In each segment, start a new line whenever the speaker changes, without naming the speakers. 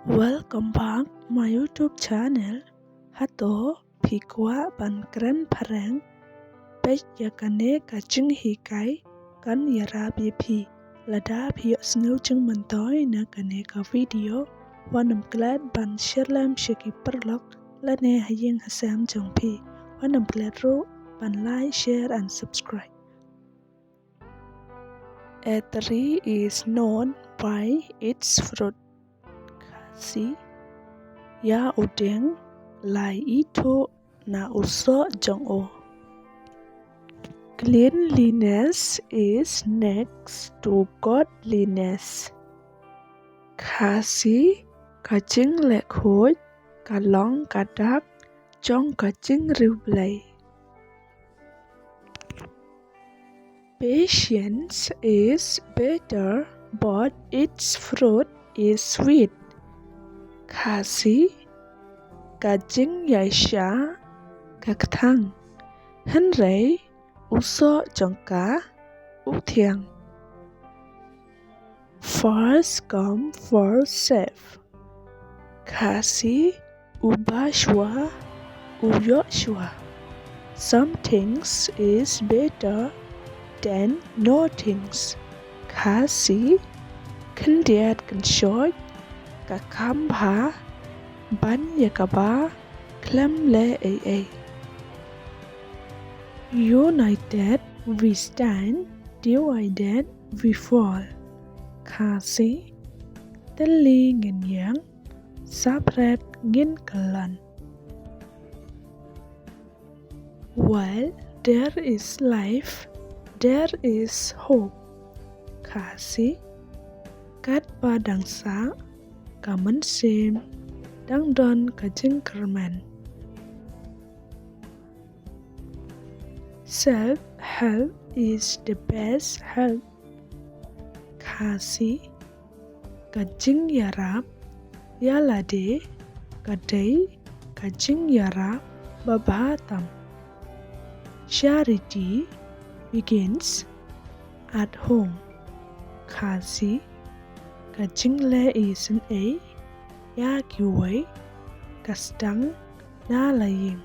Welcome back my YouTube channel. Hato pikwa ban kren pareng pech yakane kaching hikai kan yarabi pi lada pi snew chung mantoy na kane ka video wanam glad ban shirlam shiki perlok lane hayeng hasam jong pi wanam glad ro ban like share and subscribe. A tree is known by its fruit. Kasi ya udeng lai itu na uso jong o. Cleanliness is next to godliness. Kasi kaching lek hoj kalong kadak jong kaching riu blay. Patience is better but its fruit is sweet. Kasi kajing yaisha kakthang henrei uso jongka utiang. First come first serve. Kasi uba shua uyo shua. Some things is better than no things. Kasi kendiat kenshoj kakamba ban yakaba klem le a. United we stand, divided we fall. Kasi teli ngin yang sapret ngin kalan. While there is life, there is hope. Kasi kat padang sa kamen sim dang don kajing kerman. Self-help is the best help. Kasi kajing yarap yalade kadai kajing yarap babatam. Charity begins at home. Kasi kajing le isin a ya kiway kastang na laying.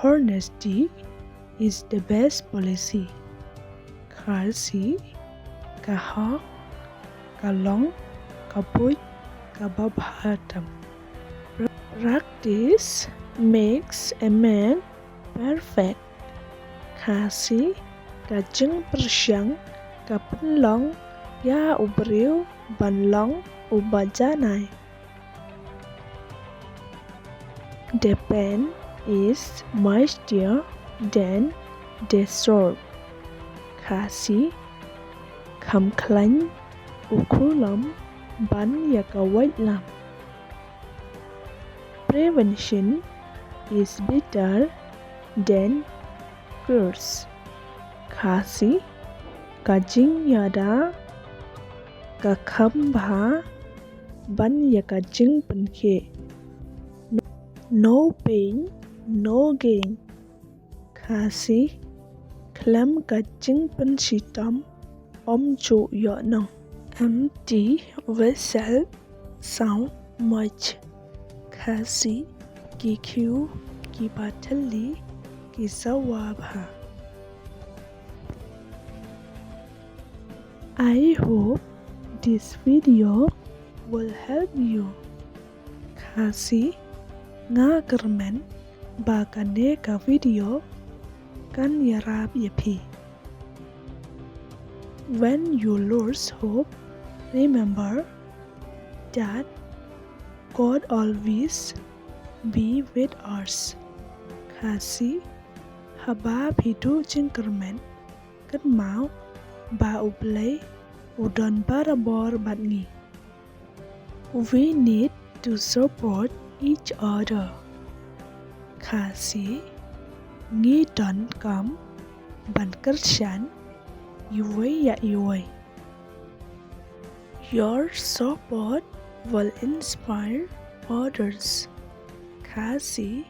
Honesty is the best policy. Kasi kahok kalong kapuj kababhatam. Practice makes a man perfect. Kasi kajing persyang kapenlong ya ubriu banlong ubajanai. The pen is mightier than the sword. Kasi kham khlanh ukulam ban yakawait lam. Prevention is better than cures. Kasi kajing yada kakhambha ban yakajing penke. No pain, no gain. Kasi klem kajing pensitam chu yo nong. Empty vessel sound much. Kasi kikiu kibatali kisawabha. I hope this video will help you. Kasi nga kermen bakane ka video kan yarab yapi. When you lose hope, remember that God always be with us. Kasi haba pidu jing kermen kan mau ba ublay udon barabor batngi. We need to support each other. Kasi ngi don kam ban kershan yuway ya yuway. Your support will inspire others. Kasi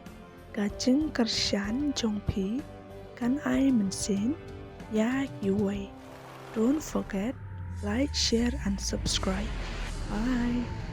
kajing kershan jong pi kan ai mensin ya yuway. Don't forget like, share and subscribe. Bye.